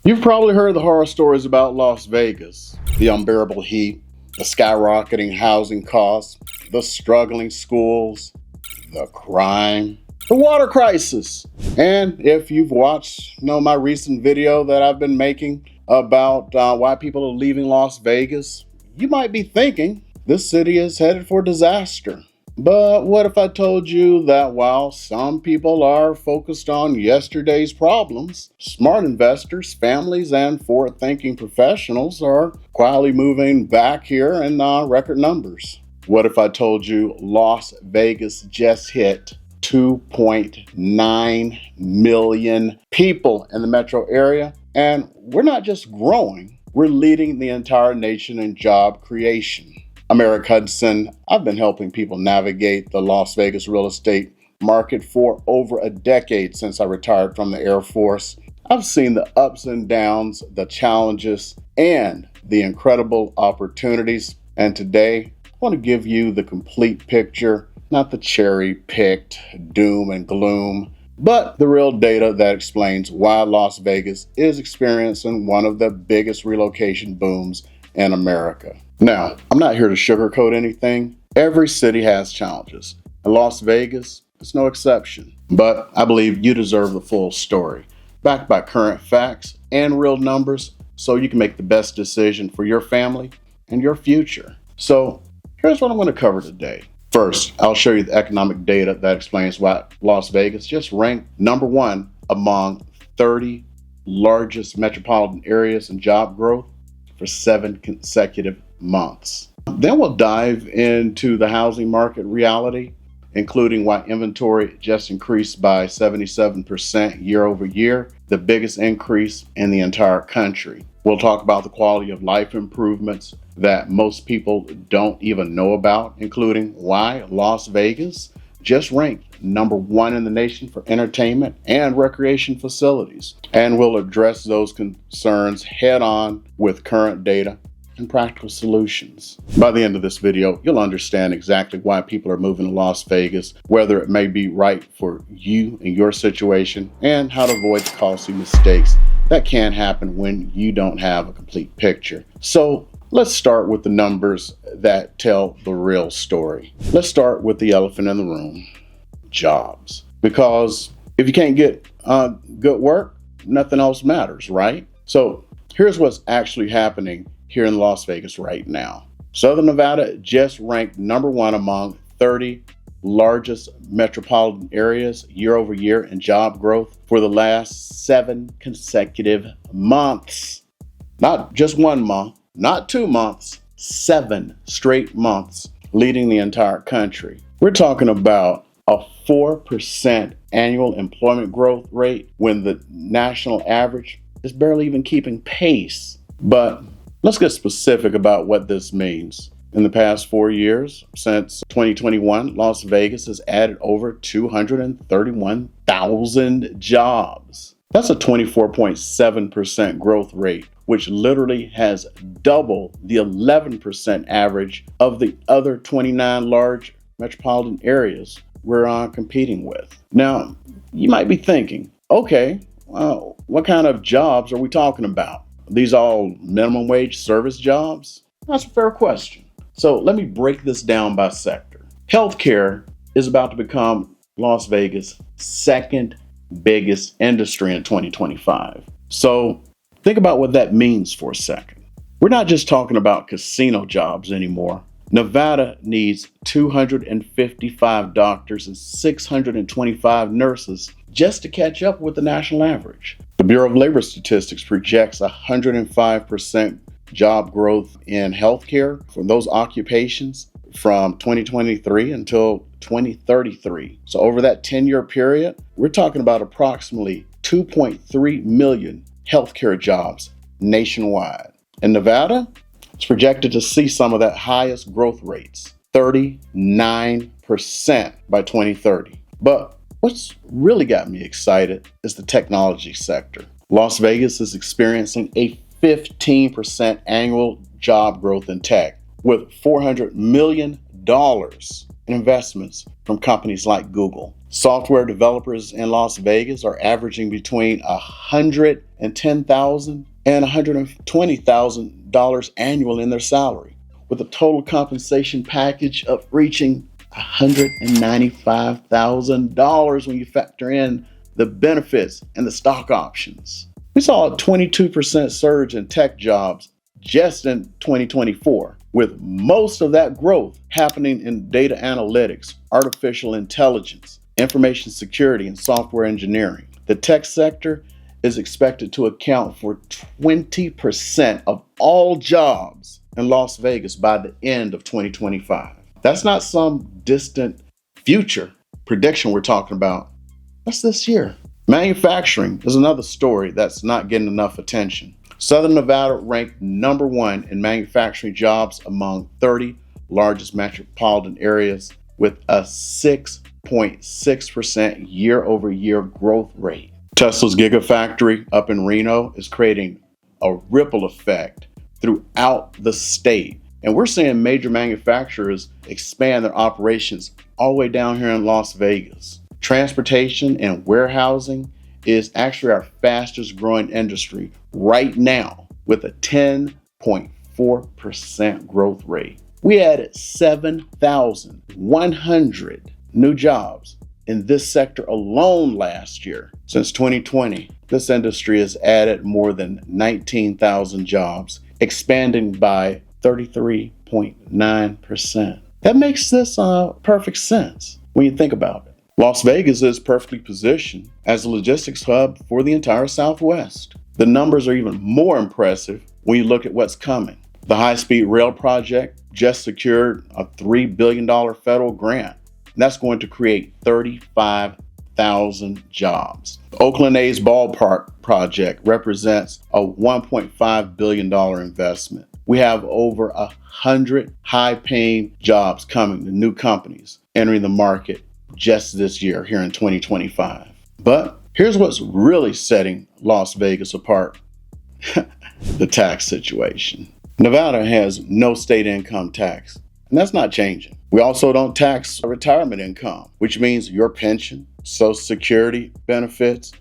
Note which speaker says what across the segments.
Speaker 1: You've probably heard the horror stories about Las Vegas, the unbearable heat, the skyrocketing housing costs, the struggling schools, the crime, the water crisis. And if you've watched my recent video that I've been making about why people are leaving Las Vegas, you might be thinking this city is headed for disaster. But what if I told you that while some people are focused on yesterday's problems, smart investors, families, and forward-thinking professionals are quietly moving back here in record numbers? What if I told you Las Vegas just hit 2.9 million people in the metro area? And we're not just growing, we're leading the entire nation in job creation. I'm Hudson. I've been helping people navigate the Las Vegas real estate market for over a decade since I retired from the Air Force. I've seen the ups and downs, the challenges, and the incredible opportunities. And today, I want to give you the complete picture, not the cherry-picked doom and gloom, but the real data that explains why Las Vegas is experiencing one of the biggest relocation booms in America. Now, I'm not here to sugarcoat anything. Every city has challenges, and Las Vegas is no exception. But I believe you deserve the full story, backed by current facts and real numbers, so you can make the best decision for your family and your future. So here's what I'm going to cover today. First, I'll show you the economic data that explains why Las Vegas just ranked number one among 30 largest metropolitan areas in job growth for 7 consecutive months. Then we'll dive into the housing market reality, including why inventory just increased by 77% year over year, the biggest increase in the entire country. We'll talk about the quality of life improvements that most people don't even know about, including why Las Vegas just ranked number one in the nation for entertainment and recreation facilities. And we'll address those concerns head on with current data and practical solutions. By the end of this video, you'll understand exactly why people are moving to Las Vegas, whether it may be right for you and your situation, and how to avoid the costly mistakes that can happen when you don't have a complete picture. So let's start with the numbers that tell the real story. Let's start with the elephant in the room, jobs. Because if you can't get good work, nothing else matters, right? So here's what's actually happening here in Las Vegas right now. Southern Nevada just ranked number one among 30 largest metropolitan areas year over year in job growth for the last 7 consecutive months. Not just 1 month, not 2 months, 7 straight months, leading the entire country. We're talking about a 4% annual employment growth rate when the national average is barely even keeping pace. But let's get specific about what this means. In the past 4 years, since 2021, Las Vegas has added over 231,000 jobs. That's a 24.7% growth rate, which literally has double the 11% average of the other 29 large metropolitan areas we're competing with. Now, you might be thinking, okay, what kind of jobs are we talking about? Are these all minimum wage service jobs? That's a fair question. So let me break this down by sector. Healthcare is about to become Las Vegas' second biggest industry in 2025. So think about what that means for a second. We're not just talking about casino jobs anymore. Nevada needs 255 doctors and 625 nurses just to catch up with the national average. The Bureau of Labor Statistics projects 105% job growth in healthcare for those occupations from 2023 until 2033. So over that 10-year period, we're talking about approximately 2.3 million healthcare jobs nationwide. In Nevada, it's projected to see some of that highest growth rates, 39% by 2030. But what's really got me excited is the technology sector. Las Vegas is experiencing a 15% annual job growth in tech, with $400 million in investments from companies like Google. Software developers in Las Vegas are averaging between $110,000 and $120,000 annually in their salary, with a total compensation package of reaching $195,000 when you factor in the benefits and the stock options. We saw a 22% surge in tech jobs just in 2024, with most of that growth happening in data analytics, artificial intelligence, information security, and software engineering. The tech sector is expected to account for 20% of all jobs in Las Vegas by the end of 2025. That's not some distant future prediction we're talking about. That's this year. Manufacturing is another story that's not getting enough attention. Southern Nevada ranked number 1 in manufacturing jobs among 30 largest metropolitan areas, with a 6.6% year-over-year growth rate. Tesla's Gigafactory up in Reno is creating a ripple effect throughout the state. And we're seeing major manufacturers expand their operations all the way down here in Las Vegas. Transportation and warehousing is actually our fastest growing industry right now, with a 10.4% growth rate. We added 7,100 new jobs in this sector alone last year. Since 2020, this industry has added more than 19,000 jobs, expanding by 33.9%. That makes this perfect sense when you think about it. Las Vegas is perfectly positioned as a logistics hub for the entire Southwest. The numbers are even more impressive when you look at what's coming. The high-speed rail project just secured a $3 billion federal grant. And that's going to create 35,000 jobs. The Oakland A's ballpark project represents a $1.5 billion investment. We have over 100 high-paying jobs coming to new companies entering the market just this year here in 2025. But here's what's really setting Las Vegas apart. The tax situation. Nevada has no state income tax, and that's not changing. We also don't tax retirement income, which means your pension, Social Security benefits,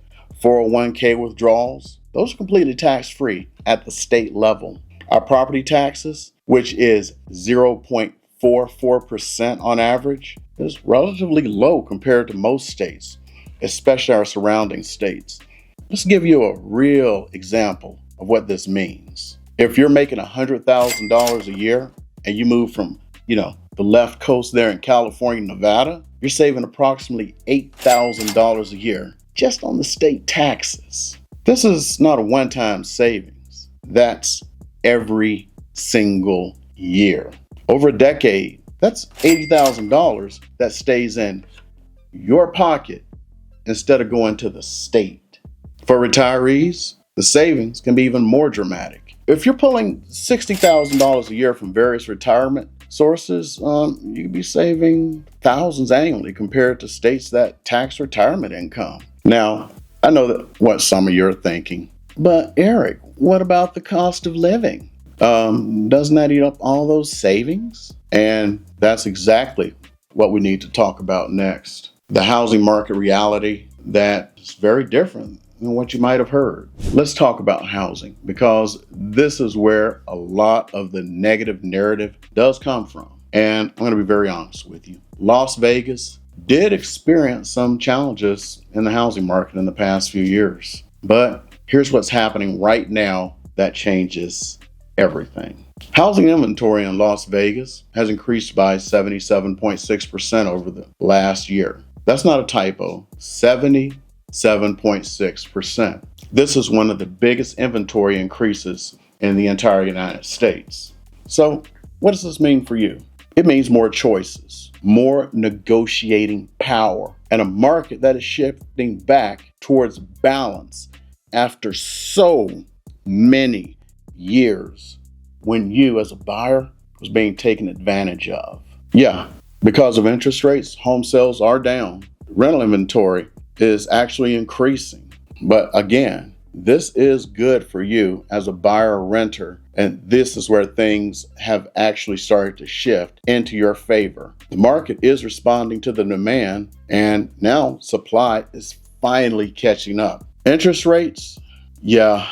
Speaker 1: 401k withdrawals, those are completely tax-free at the state level. Our property taxes, which is 0.44% on average, is relatively low compared to most states, especially our surrounding states. Let's give you a real example of what this means. If you're making $100,000 a year and you move from, the left coast there in California, Nevada, you're saving approximately $8,000 a year just on the state taxes. This is not a one-time savings. That's every single year. Over a decade, that's $80,000 that stays in your pocket instead of going to the state. For retirees, the savings can be even more dramatic. If you're pulling $60,000 a year from various retirement sources, you could be saving thousands annually compared to states that tax retirement income. Now, I know that what some of you are thinking, but Eric, what about the cost of living? Doesn't that eat up all those savings? And that's exactly what we need to talk about next. The housing market reality that is very different than what you might have heard. Let's talk about housing, because this is where a lot of the negative narrative does come from. And I'm going to be very honest with you. Las Vegas did experience some challenges in the housing market in the past few years. But here's what's happening right now that changes everything. Housing inventory in Las Vegas has increased by 77.6% over the last year. That's not a typo, 77.6%. This is one of the biggest inventory increases in the entire United States. So what does this mean for you? It means more choices, more negotiating power, and a market that is shifting back towards balance after so many years when you as a buyer was being taken advantage of. Yeah, because of interest rates, home sales are down. Rental inventory is actually increasing. But again, this is good for you as a buyer or renter. And this is where things have actually started to shift into your favor. The market is responding to the demand, and now supply is finally catching up. Interest rates, yeah,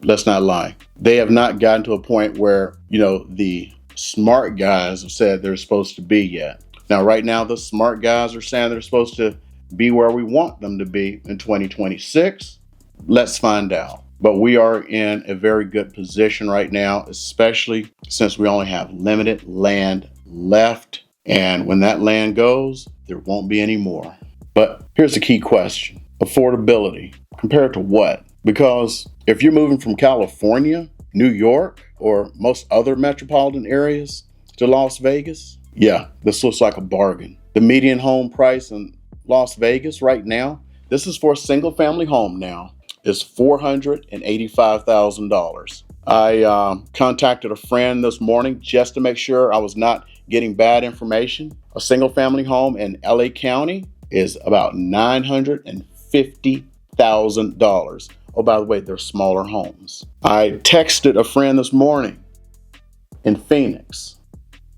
Speaker 1: let's not lie. They have not gotten to a point where, the smart guys have said they're supposed to be yet. Now, right now, the smart guys are saying they're supposed to be where we want them to be in 2026. Let's find out. But we are in a very good position right now, especially since we only have limited land left. And when that land goes, there won't be any more. But here's the key question. Affordability. Compared to what? Because if you're moving from California, New York, or most other metropolitan areas to Las Vegas, yeah, this looks like a bargain. The median home price in Las Vegas right now, this is for a single family home now, is $485,000. I contacted a friend this morning just to make sure I was not getting bad information. A single family home in LA County is about $950,000. Oh, by the way, they're smaller homes. I texted a friend this morning in Phoenix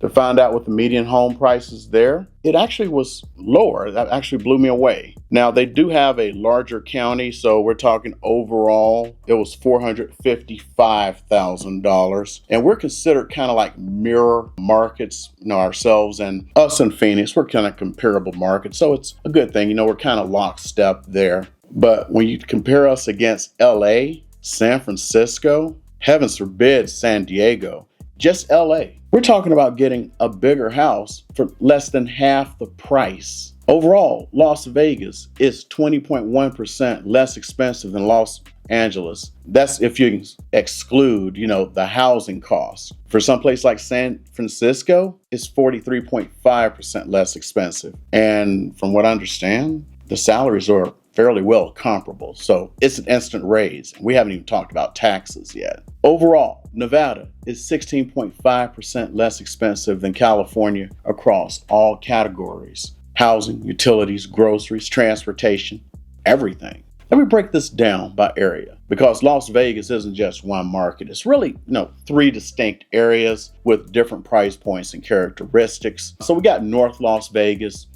Speaker 1: to find out what the median home price is there. It actually was lower. That actually blew me away. Now, they do have a larger county, so we're talking overall, it was $455,000. And we're considered kind of like mirror markets, ourselves and us in Phoenix. We're kind of comparable markets, so it's a good thing. We're kind of lockstep there. But when you compare us against LA, San Francisco, heavens forbid, San Diego, just LA, we're talking about getting a bigger house for less than half the price. Overall, Las Vegas is 20.1% less expensive than Los Angeles. That's if you exclude, the housing costs. For some place like San Francisco, it's 43.5% less expensive. And from what I understand, the salaries are fairly well comparable. So it's an instant raise. We haven't even talked about taxes yet. Overall, Nevada is 16.5% less expensive than California across all categories: housing, utilities, groceries, transportation, everything. Let me break this down by area, because Las Vegas isn't just one market. It's really, three distinct areas with different price points and characteristics. So we got North Las Vegas.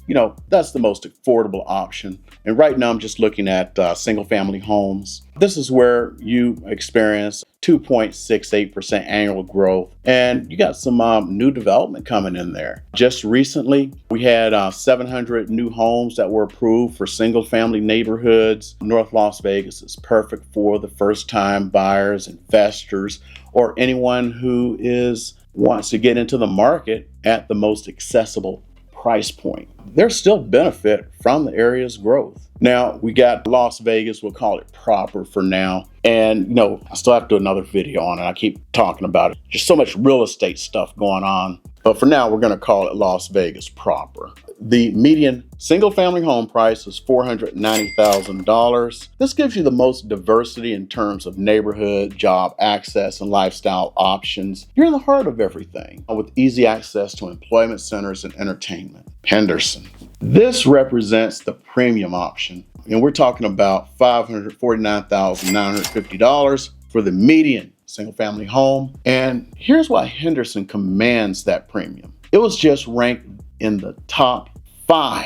Speaker 1: That's the most affordable option. And right now I'm just looking at single family homes. This is where you experience 2.68% annual growth. And you got some new development coming in there. Just recently, we had 700 new homes that were approved for single family neighborhoods. North Las Vegas is perfect for the first time buyers, investors, or anyone who wants to get into the market at the most accessible price point. There's still benefit from the area's growth. Now, we got Las Vegas, we'll call it proper for now. And, I still have to do another video on it. I keep talking about it. Just so much real estate stuff going on. But for now, we're going to call it Las Vegas proper. The median single family home price is $490,000. This gives you the most diversity in terms of neighborhood, job access, and lifestyle options. You're in the heart of everything with easy access to employment centers and entertainment. Henderson. This represents the premium option. And we're talking about $549,950 for the median single family home. And here's why Henderson commands that premium. It was just ranked in the top 5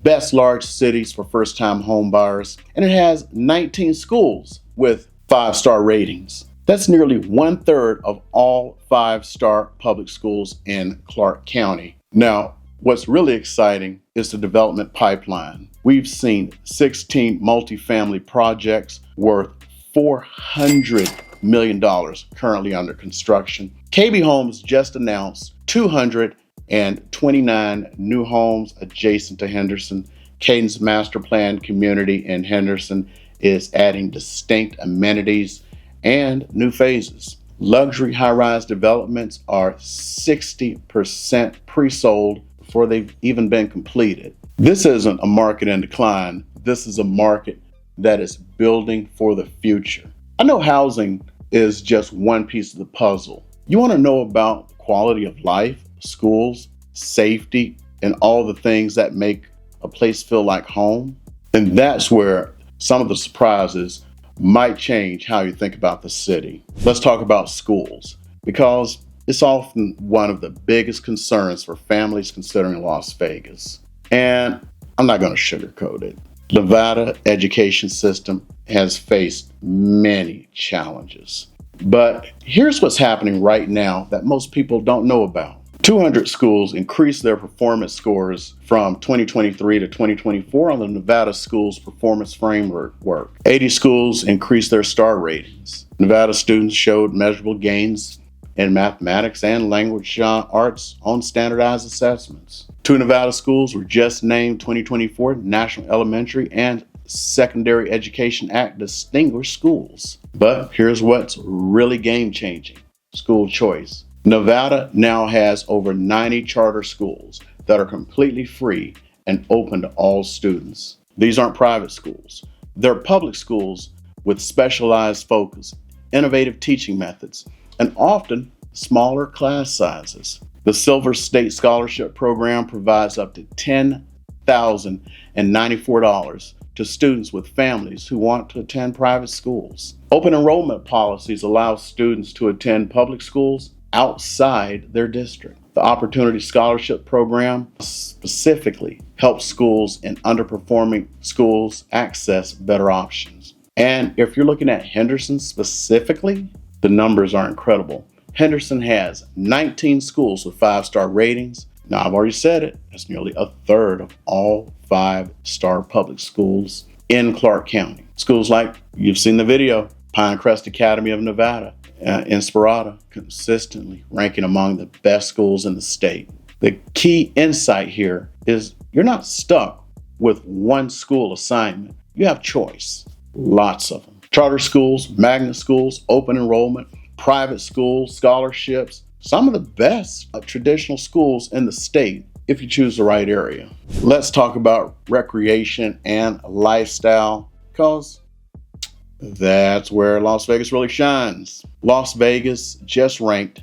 Speaker 1: best large cities for first-time home buyers, and it has 19 schools with 5-star ratings. That's nearly 1/3 of all 5-star public schools in Clark County. Now, what's really exciting is the development pipeline. We've seen 16 multifamily projects worth $400 million currently under construction. KB Homes just announced 229 new homes adjacent to Henderson. Cadence Master Plan community in Henderson is adding distinct amenities and new phases. Luxury high-rise developments are 60% pre-sold before they've even been completed. This isn't a market in decline. This is a market that is building for the future. I know housing is just one piece of the puzzle. You want to know about quality of life, schools, safety, and all the things that make a place feel like home? And that's where some of the surprises might change how you think about the city. Let's talk about schools, because it's often one of the biggest concerns for families considering Las Vegas. And I'm not going to sugarcoat it. Nevada education system has faced many challenges. But here's what's happening right now that most people don't know about. 200 schools increased their performance scores from 2023 to 2024 on the Nevada Schools Performance Framework. 80 schools increased their star ratings. Nevada students showed measurable gains in mathematics and language arts on standardized assessments. 2 Nevada schools were just named 2024 National Elementary and Secondary Education Act Distinguished Schools. But here's what's really game-changing: school choice. Nevada now has over 90 charter schools that are completely free and open to all students. These aren't private schools. They're public schools with specialized focus, innovative teaching methods, and often smaller class sizes. The Silver State Scholarship Program provides up to $10,094 to students with families who want to attend private schools. Open enrollment policies allow students to attend public schools outside their district. The Opportunity Scholarship Program specifically helps schools in underperforming schools access better options. And if you're looking at Henderson specifically, the numbers are incredible. Henderson has 19 schools with 5-star ratings. Now, I've already said it, that's nearly a third of all 5-star public schools in Clark County. Schools like, you've seen the video, Pinecrest Academy of Nevada, Inspirada, consistently ranking among the best schools in the state. The key insight here is you're not stuck with one school assignment. You have choice, lots of them. Charter schools, magnet schools, open enrollment, private schools, scholarships, some of the best traditional schools in the state if you choose the right area. Let's talk about recreation and lifestyle, because that's where Las Vegas really shines. Las Vegas just ranked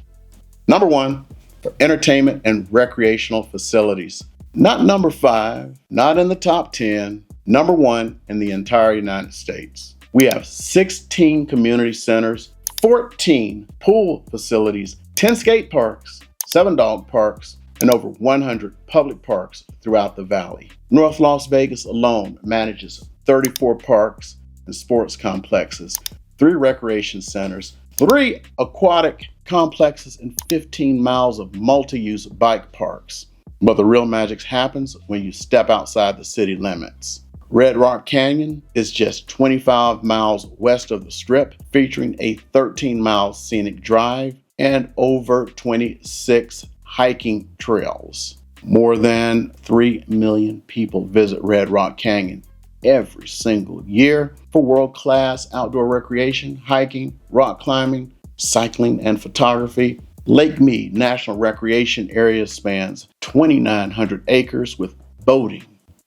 Speaker 1: number 1 for entertainment and recreational facilities. Not number 5, not in the top 10, number 1 in the entire United States. We have 16 community centers, 14 pool facilities, 10 skate parks, 7 dog parks, and over 100 public parks throughout the valley. North Las Vegas alone manages 34 parks and sports complexes, 3 recreation centers, 3 aquatic complexes, and 15 miles of multi-use bike parks. But the real magic happens when you step outside the city limits. Red Rock Canyon is just 25 miles west of the Strip, featuring a 13-mile scenic drive and over 26 hiking trails. More than 3 million people visit Red Rock Canyon every single year for world-class outdoor recreation, hiking, rock climbing, cycling, and photography. Lake Mead National Recreation Area spans 2,900 acres with boating,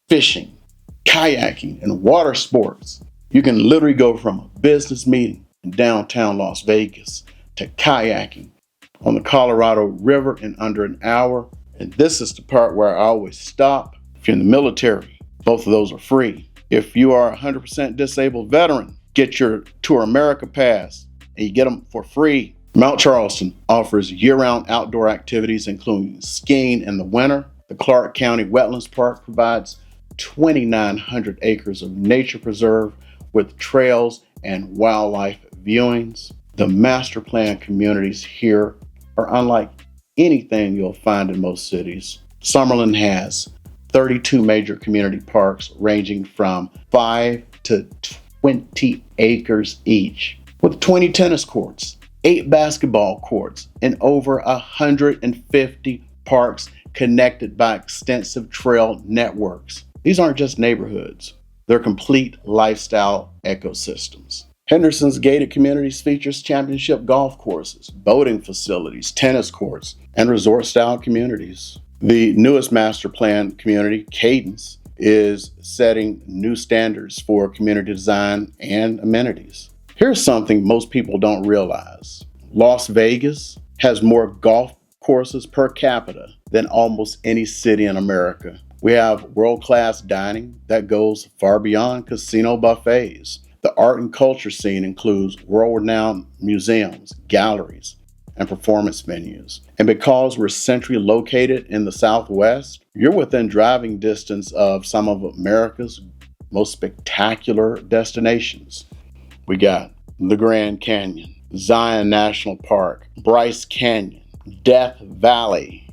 Speaker 1: fishing, kayaking, and water sports. You can literally go from a business meeting in downtown Las Vegas to kayaking on the Colorado River in under an hour. And this is the part where I always stop. If you're in the military, both of those are free. If you are a 100% disabled veteran, get your Tour America pass and you get them for free. Mount Charleston offers year-round outdoor activities, including skiing in the winter. The Clark County Wetlands Park provides 2,900 acres of nature preserve with trails and wildlife viewings. The master plan communities here are unlike anything you'll find in most cities. Summerlin has 32 major community parks ranging from 5 to 20 acres each, with 20 tennis courts, 8 basketball courts, and over 150 parks connected by extensive trail networks. These aren't just neighborhoods, they're complete lifestyle ecosystems. Henderson's gated communities features championship golf courses, boating facilities, tennis courts, and resort-style communities. The newest master plan community, Cadence, is setting new standards for community design and amenities. Here's something most people don't realize. Las Vegas has more golf courses per capita than almost any city in America. We have world-class dining that goes far beyond casino buffets. The art and culture scene includes world-renowned museums, galleries, and performance venues. And because we're centrally located in the Southwest, you're within driving distance of some of America's most spectacular destinations. We got the Grand Canyon, Zion National Park, Bryce Canyon, Death Valley.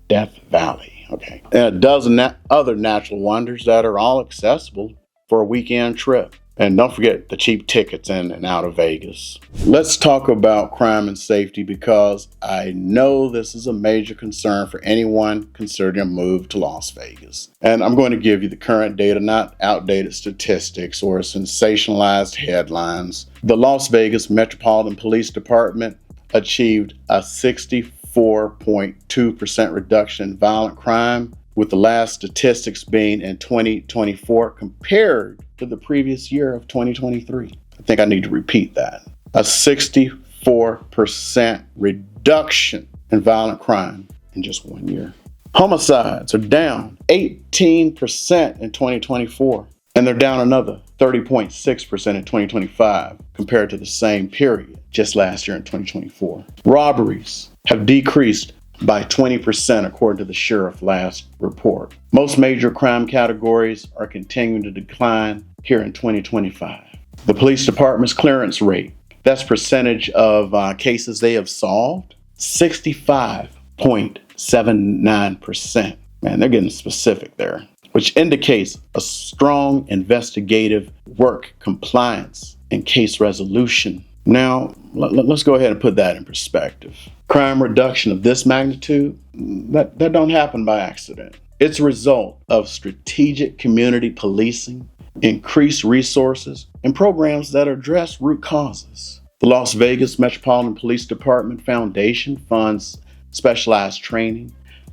Speaker 1: Death Valley, okay. And a dozen other natural wonders that are all accessible for a weekend trip. And don't forget the cheap tickets in and out of Vegas. Let's talk about crime and safety because I know this is a major concern for anyone considering a move to Las Vegas. And I'm going to give you the current data, not outdated statistics or sensationalized headlines. The Las Vegas Metropolitan Police Department achieved a 64.2% reduction in violent crime, with the last statistics being in 2024 compared to the previous year of 2023. I think I need to repeat that. A 64% reduction in violent crime in just 1 year. Homicides are down 18% in 2024, and they're down another 30.6% in 2025 compared to the same period just last year in 2024. Robberies have decreased by 20% according to the sheriff last report. Most major crime categories are continuing to decline here in 2025. The police department's clearance rate, that's percentage of cases they have solved, 65.79%. Man, they're getting specific there, which indicates a strong investigative work, compliance, and case resolution. Now, let's go ahead and put that in perspective. Crime reduction of this magnitude, that don't happen by accident. It's a result of strategic community policing, increased resources, and programs that address root causes. The Las Vegas Metropolitan Police Department Foundation funds specialized training,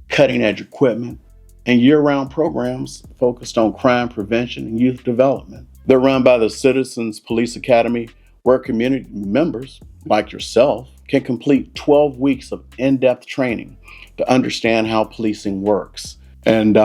Speaker 1: cutting-edge equipment, and year-round programs focused on crime prevention and youth development. They're run by the Citizens Police Academy, where community members, like yourself, can complete 12 weeks of in-depth training to understand how policing works. And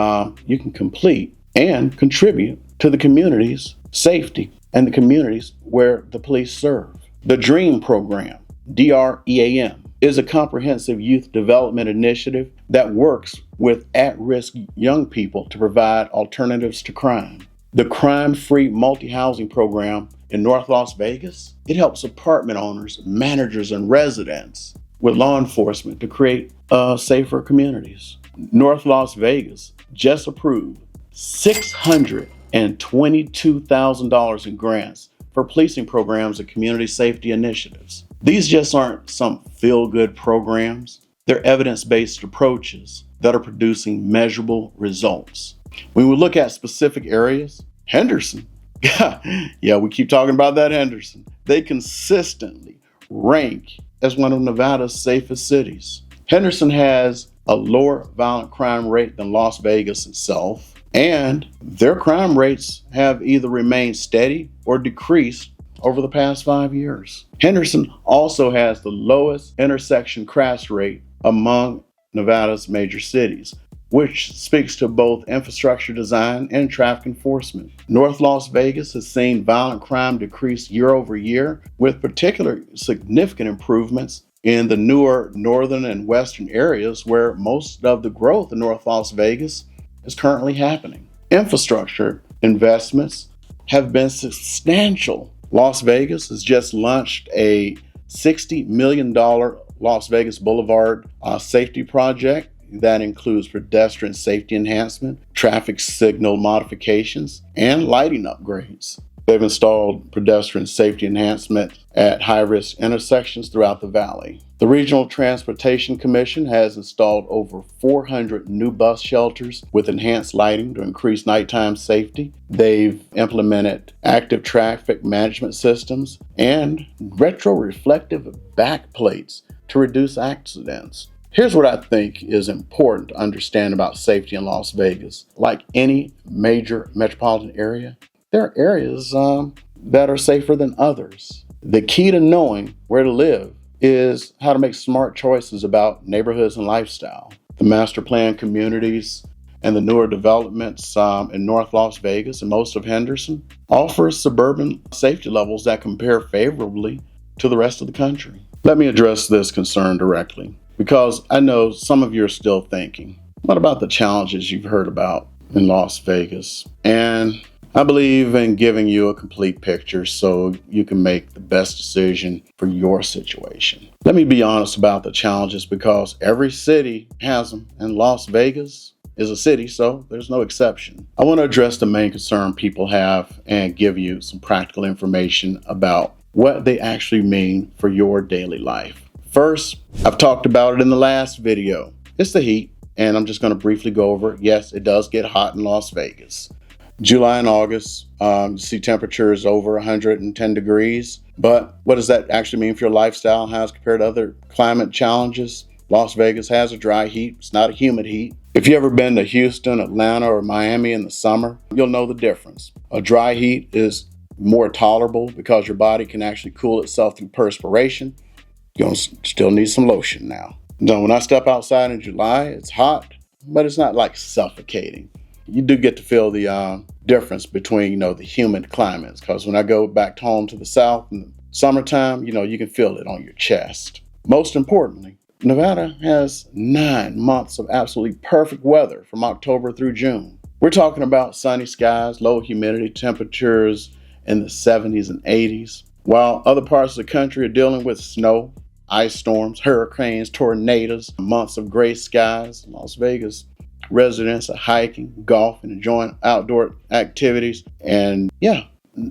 Speaker 1: you can complete and contribute to the community's safety and the communities where the police serve. The DREAM program, DREAM, is a comprehensive youth development initiative that works with at-risk young people to provide alternatives to crime. The crime-free multi-housing program in North Las Vegas, it helps apartment owners, managers, and residents with law enforcement to create safer communities. North Las Vegas just approved $622,000 in grants for policing programs and community safety initiatives. These just aren't some feel-good programs. They're evidence-based approaches that are producing measurable results. When we look at specific areas, Henderson, yeah, we keep talking about that Henderson. They consistently rank as one of Nevada's safest cities. Henderson has a lower violent crime rate than Las Vegas itself, and their crime rates have either remained steady or decreased over the past 5 years. Henderson also has the lowest intersection crash rate among Nevada's major cities, which speaks to both infrastructure design and traffic enforcement. North Las Vegas has seen violent crime decrease year over year, with particular significant improvements in the newer northern and western areas where most of the growth in North Las Vegas is currently happening. Infrastructure investments have been substantial. Las Vegas has just launched a $60 million Las Vegas Boulevard safety project that includes pedestrian safety enhancement, traffic signal modifications, and lighting upgrades. They've installed pedestrian safety enhancement at high-risk intersections throughout the valley. The Regional Transportation Commission has installed over 400 new bus shelters with enhanced lighting to increase nighttime safety. They've implemented active traffic management systems and retroreflective backplates to reduce accidents. Here's what I think is important to understand about safety in Las Vegas. Like any major metropolitan area, there are areas that are safer than others. The key to knowing where to live is how to make smart choices about neighborhoods and lifestyle. The master plan communities and the newer developments in North Las Vegas and most of Henderson offer suburban safety levels that compare favorably to the rest of the country. Let me address this concern directly, because I know some of you are still thinking, what about the challenges you've heard about in Las Vegas? And I believe in giving you a complete picture so you can make the best decision for your situation. Let me be honest about the challenges, because every city has them, and Las Vegas is a city, so there's no exception. I want to address the main concern people have and give you some practical information about what they actually mean for your daily life. First, I've talked about it in the last video. It's the heat, and I'm just going to briefly go over it. Yes, it does get hot in Las Vegas. July and August, you see temperatures over 110 degrees. But what does that actually mean for your lifestyle? How as compared to other climate challenges? Las Vegas has a dry heat. It's not a humid heat. If you've ever been to Houston, Atlanta, or Miami in the summer, you'll know the difference. A dry heat is more tolerable because your body can actually cool itself through perspiration. You're going to still need some lotion now. Now, when I step outside in July, it's hot, but it's not like suffocating. You do get to feel the difference between, the humid climates, because when I go back home to the south in the summertime, you can feel it on your chest. Most importantly, Nevada has 9 months of absolutely perfect weather from October through June. We're talking about sunny skies, low humidity temperatures in the 70s and 80s, while other parts of the country are dealing with snow, ice storms, hurricanes, tornadoes, months of gray skies. Las Vegas residents are hiking, golfing, enjoying outdoor activities, and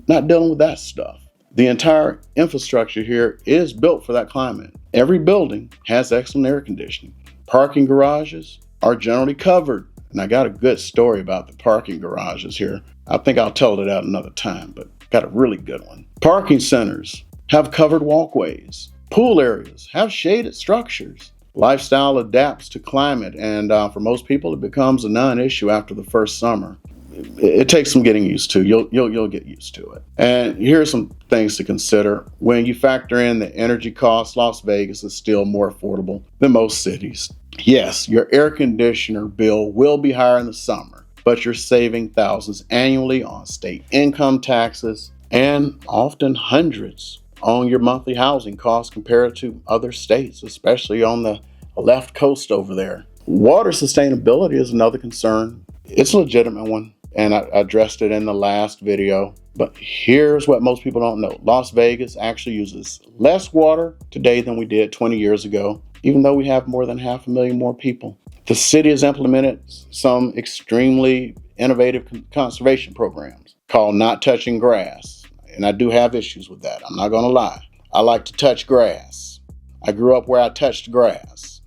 Speaker 1: not dealing with that stuff. The entire infrastructure here is built for that climate. Every building has excellent air conditioning. Parking garages are generally covered. And I got a good story about the parking garages here. I think I'll tell it out another time, but got a really good one. Parking centers have covered walkways. Pool areas have shaded structures. Lifestyle adapts to climate, and for most people, it becomes a non-issue after the first summer. It takes some getting used to. You'll get used to it. And here's some things to consider. When you factor in the energy costs, Las Vegas is still more affordable than most cities. Yes, your air conditioner bill will be higher in the summer, but you're saving thousands annually on state income taxes and often hundreds on your monthly housing costs compared to other states, especially on the left coast over there. Water sustainability is another concern. It's a legitimate one, and I addressed it in the last video. But here's what most people don't know. Las Vegas actually uses less water today than we did 20 years ago, even though we have more than 500,000 more people. The city has implemented some extremely innovative conservation programs called Not Touching Grass. And I do have issues with that. I'm not going to lie. I like to touch grass. I grew up where I touched grass.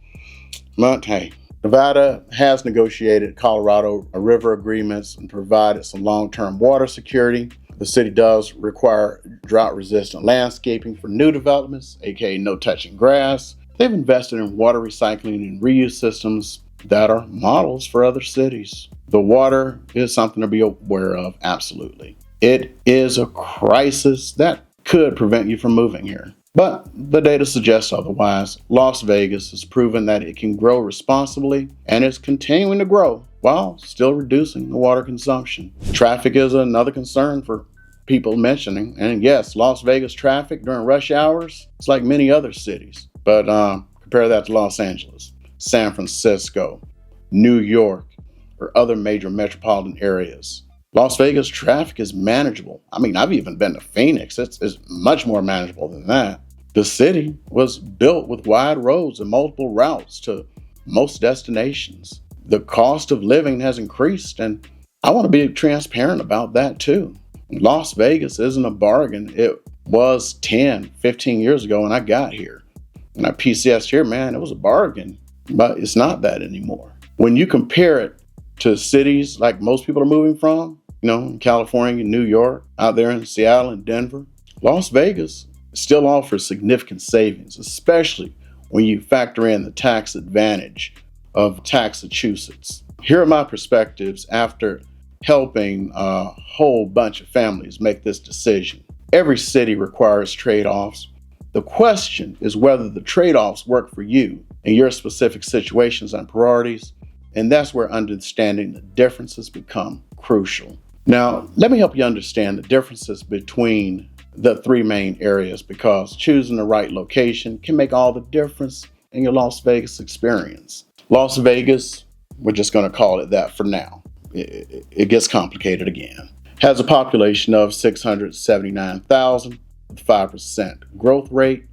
Speaker 1: But hey, Nevada has negotiated Colorado River agreements and provided some long-term water security. The city does require drought-resistant landscaping for new developments, aka no touching grass. They've invested in water recycling and reuse systems that are models for other cities. The water is something to be aware of, absolutely. It is a crisis that could prevent you from moving here. But the data suggests otherwise. Las Vegas has proven that it can grow responsibly, and it's continuing to grow while still reducing the water consumption. Traffic is another concern for people mentioning. And yes, Las Vegas traffic during rush hours, it's like many other cities. But compare that to Los Angeles, San Francisco, New York, or other major metropolitan areas. Las Vegas traffic is manageable. I mean, I've even been to Phoenix. It's much more manageable than that. The city was built with wide roads and multiple routes to most destinations. The cost of living has increased, and I want to be transparent about that too. Las Vegas isn't a bargain. It was 10, 15 years ago when I got here. When I PCS'd here, man, it was a bargain, but it's not that anymore. When you compare it to cities like most people are moving from, in California, New York, out there in Seattle and Denver, Las Vegas still offers significant savings, especially when you factor in the tax advantage of Massachusetts. Here are my perspectives after helping a whole bunch of families make this decision. Every city requires trade-offs. The question is whether the trade-offs work for you in your specific situations and priorities. And that's where understanding the differences become crucial. Now, let me help you understand the differences between the three main areas, because choosing the right location can make all the difference in your Las Vegas experience. Las Vegas, we're just going to call it that for now. It gets complicated again. Has a population of 679,000 with 5% growth rate.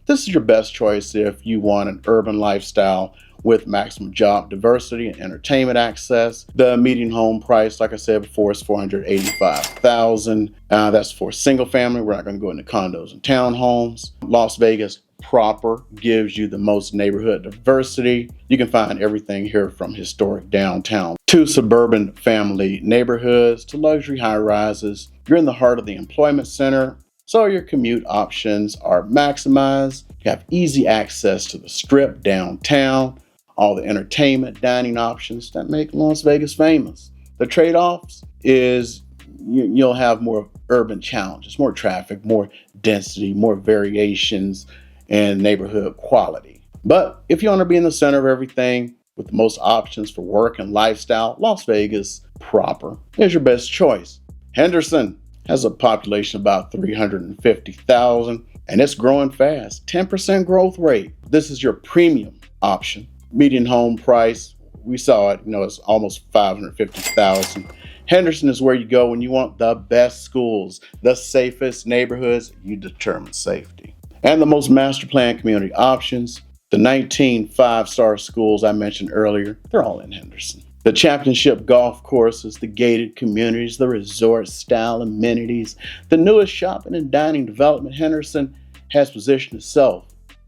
Speaker 1: This is your best choice if you want an urban lifestyle with maximum job diversity and entertainment access. The median home price, like I said before, is $485,000. That's for single family. We're not going to go into condos and townhomes. Las Vegas proper gives you the most neighborhood diversity. You can find everything here from historic downtown to suburban family neighborhoods to luxury high rises. You're in the heart of the employment center, so your commute options are maximized. You have easy access to the Strip downtown, all the entertainment, dining options that make Las Vegas famous. The trade-offs is you'll have more urban challenges, more traffic, more density, more variations, and neighborhood quality. But if you want to be in the center of everything with the most options for work and lifestyle, Las Vegas proper is your best choice. Henderson has a population of about 350,000, and it's growing fast, 10% growth rate. This is your premium option. Median home price, we saw it, it's almost 550,000. Henderson is where you go when you want the best schools, the safest neighborhoods. You determine safety. And the most master plan community options, the 19 5-star schools I mentioned earlier, they're all in Henderson. The championship golf courses, the gated communities, the resort style amenities, the newest shopping and dining development, Henderson has positioned itself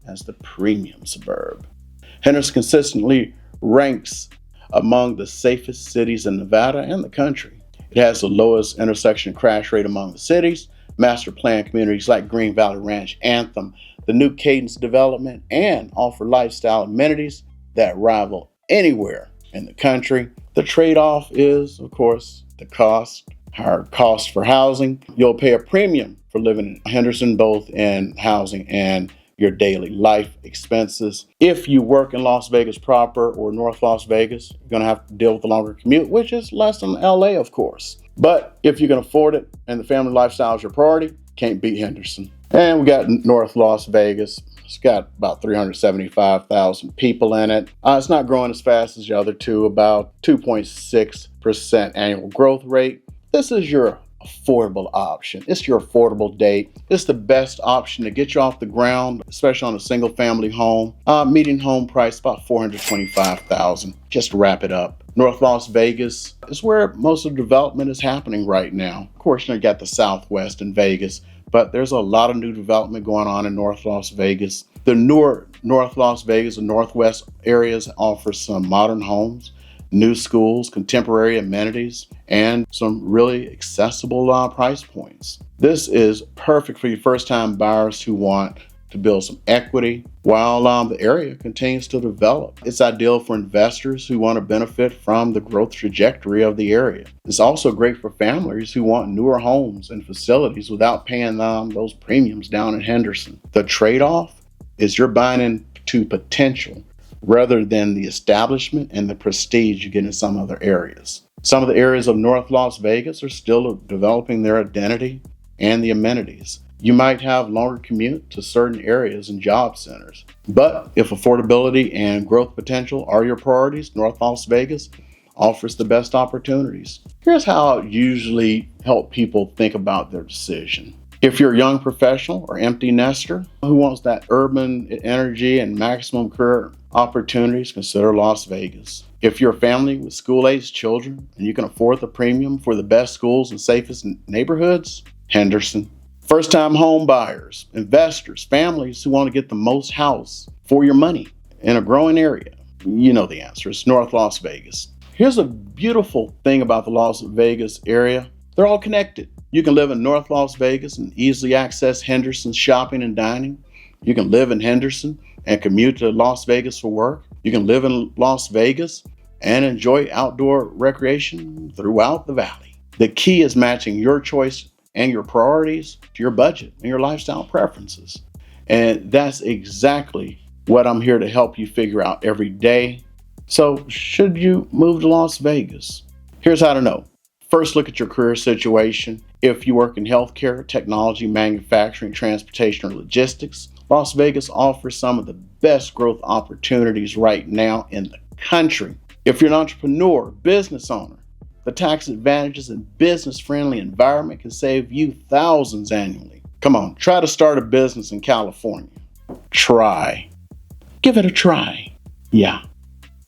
Speaker 1: as the premium suburb. Henderson consistently ranks among the safest cities in Nevada and the country. It has the lowest intersection crash rate among the cities. Master plan communities like Green Valley Ranch, Anthem, the new Cadence development, and offer lifestyle amenities that rival anywhere in the country. The trade-off is, of course, the cost. Higher cost for housing. You'll pay a premium for living in Henderson, both in housing and your daily life expenses. If you work in Las Vegas proper or North Las Vegas, you're going to have to deal with a longer commute, which is less than LA, of course. But if you can afford it and the family lifestyle is your priority, can't beat Henderson. And we got North Las Vegas. It's got about 375,000 people in it. It's not growing as fast as the other two, about 2.6% annual growth rate. This is your affordable option. It's your affordable date. It's the best option to get you off the ground, especially on a single family home. Median home price about $425,000. Just to wrap it up. North Las Vegas is where most of the development is happening right now. Of course, you got the Southwest in Vegas, but there's a lot of new development going on in North Las Vegas. The newer North Las Vegas and Northwest areas offer some modern homes, new schools, contemporary amenities, and some really accessible price points. This is perfect for your first-time buyers who want to build some equity while the area continues to develop. It's ideal for investors who want to benefit from the growth trajectory of the area. It's also great for families who want newer homes and facilities without paying those premiums down in Henderson. The trade-off is you're buying into potential rather than the establishment and the prestige you get in some other areas. Some of the areas of North Las Vegas are still developing their identity and the amenities. You might have longer commute to certain areas and job centers. But if affordability and growth potential are your priorities, North Las Vegas offers the best opportunities. Here's how I usually help people think about their decision. If you're a young professional or empty nester who wants that urban energy and maximum career opportunities, consider Las Vegas. If you're a family with school-aged children and you can afford the premium for the best schools and safest neighborhoods, Henderson. First-time home buyers, investors, families who want to get the most house for your money in a growing area, you know the answer. It's North Las Vegas. Here's a beautiful thing about the Las Vegas area. They're all connected. You can live in North Las Vegas and easily access Henderson's shopping and dining. You can live in Henderson and commute to Las Vegas for work. You can live in Las Vegas and enjoy outdoor recreation throughout the valley. The key is matching your choice and your priorities to your budget and your lifestyle preferences. And that's exactly what I'm here to help you figure out every day. So, should you move to Las Vegas? Here's how to know. First, look at your career situation. If you work in healthcare, technology, manufacturing, transportation, or logistics, Las Vegas offers some of the best growth opportunities right now in the country. If you're an entrepreneur, business owner, the tax advantages and business-friendly environment can save you thousands annually. Come on, try to start a business in California. Try. Give it a try. Yeah,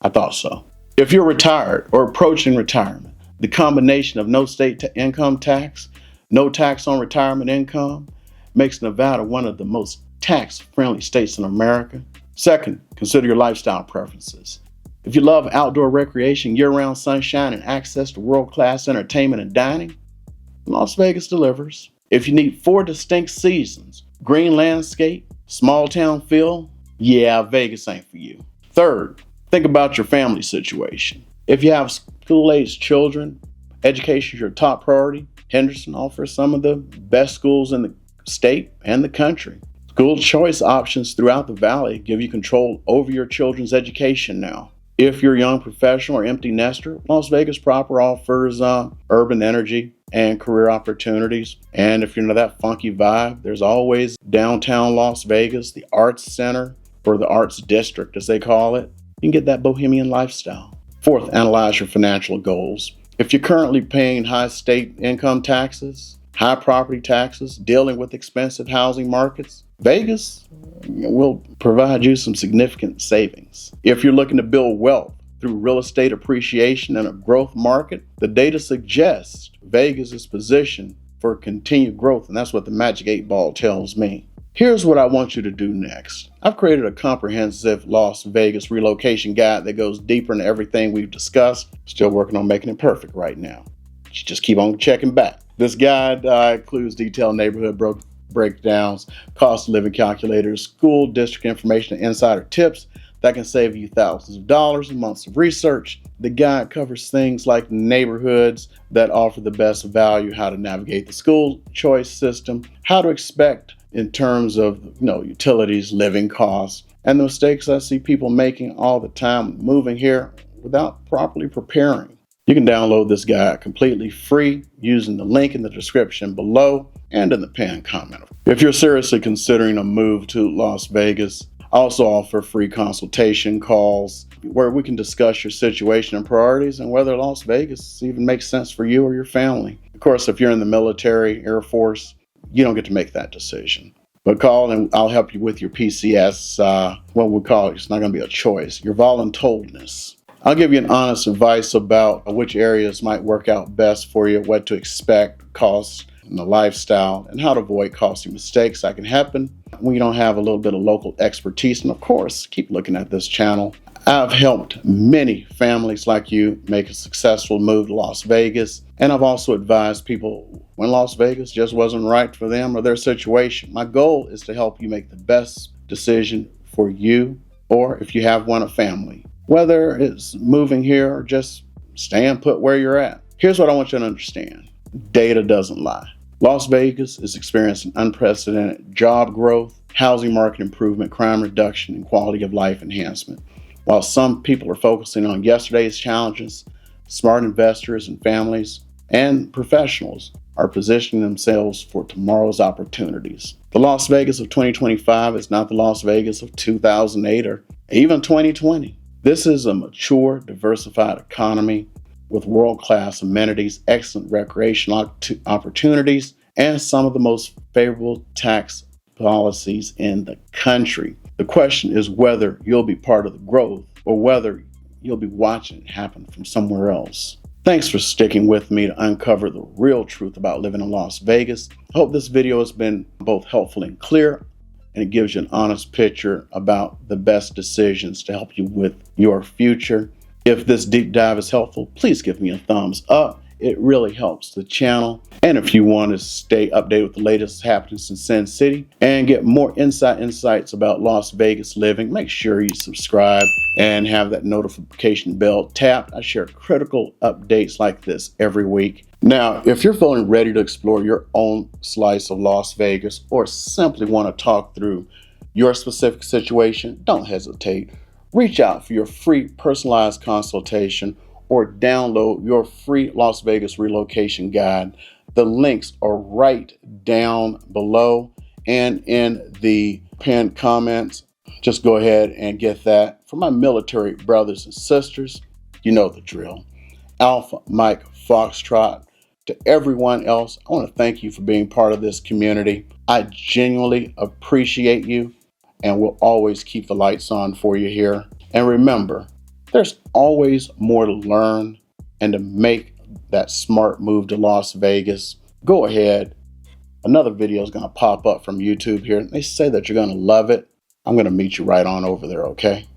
Speaker 1: I thought so. If you're retired or approaching retirement, the combination of no state income tax, no tax on retirement income, makes Nevada one of the most tax-friendly states in America. Second, consider your lifestyle preferences. If you love outdoor recreation, year-round sunshine, and access to world-class entertainment and dining, Las Vegas delivers. If you need 4 distinct seasons, green landscape, small town feel, yeah, Vegas ain't for you. Third, think about your family situation. If you have school-aged children, education is your top priority. Henderson offers some of the best schools in the state and the country. School choice options throughout the valley give you control over your children's education now. If you're a young professional or empty nester, Las Vegas proper offers urban energy and career opportunities. And if you're into that funky vibe, there's always downtown Las Vegas, the Arts Center, or the Arts District as they call it. You can get that bohemian lifestyle. Fourth, analyze your financial goals. If you're currently paying high state income taxes, high property taxes, dealing with expensive housing markets, Vegas will provide you some significant savings. If you're looking to build wealth through real estate appreciation in a growth market, the data suggests Vegas is positioned for continued growth, and that's what the Magic 8 Ball tells me. Here's what I want you to do next. I've created a comprehensive Las Vegas relocation guide that goes deeper into everything we've discussed. Still working on making it perfect right now. You just keep on checking back. This guide includes detailed neighborhood breakdowns, cost of living calculators, school district information, and insider tips that can save you thousands of dollars and months of research. The guide covers things like neighborhoods that offer the best value, how to navigate the school choice system, how to expect in terms of utilities, living costs, and the mistakes I see people making all the time moving here without properly preparing. You can download this guide completely free using the link in the description below and in the pinned comment. If you're seriously considering a move to Las Vegas, I also offer free consultation calls where we can discuss your situation and priorities and whether Las Vegas even makes sense for you or your family. Of course, if you're in the military, Air Force, you don't get to make that decision. But call and I'll help you with your PCS, what we call it. It's not going to be a choice. Your voluntoldness. I'll give you an honest advice about which areas might work out best for you, what to expect, costs, and the lifestyle, and how to avoid costly mistakes that can happen when you don't have a little bit of local expertise. And of course, keep looking at this channel. I've helped many families like you make a successful move to Las Vegas. And I've also advised people when Las Vegas just wasn't right for them or their situation. My goal is to help you make the best decision for you, or if you have one, a family. Whether it's moving here or just staying put where you're at. Here's what I want you to understand. Data doesn't lie. Las Vegas is experiencing unprecedented job growth, housing market improvement, crime reduction, and quality of life enhancement. While some people are focusing on yesterday's challenges, smart investors and families and professionals are positioning themselves for tomorrow's opportunities. The Las Vegas of 2025 is not the Las Vegas of 2008 or even 2020. This is a mature, diversified economy with world-class amenities, excellent recreational opportunities, and some of the most favorable tax policies in the country. The question is whether you'll be part of the growth or whether you'll be watching it happen from somewhere else. Thanks for sticking with me to uncover the real truth about living in Las Vegas. I hope this video has been both helpful and clear, and it gives you an honest picture about the best decisions to help you with your future. If this deep dive is helpful, please give me a thumbs up. It really helps the channel. And if you want to stay updated with the latest happenings in Sin City and get more insights about Las Vegas living, make sure you subscribe and have that notification bell tapped. I share critical updates like this every week. Now, if you're feeling ready to explore your own slice of Las Vegas or simply want to talk through your specific situation, don't hesitate. Reach out for your free personalized consultation or download your free Las Vegas relocation guide. The links are right down below and in the pinned comments. Just go ahead and get that. For my military brothers and sisters, you know the drill. Alpha Mike Foxtrot. To everyone else, I want to thank you for being part of this community. I genuinely appreciate you and will always keep the lights on for you here. And remember, there's always more to learn and to make that smart move to Las Vegas. Go ahead. Another video is going to pop up from YouTube here. They say that you're going to love it. I'm going to meet you right on over there, okay?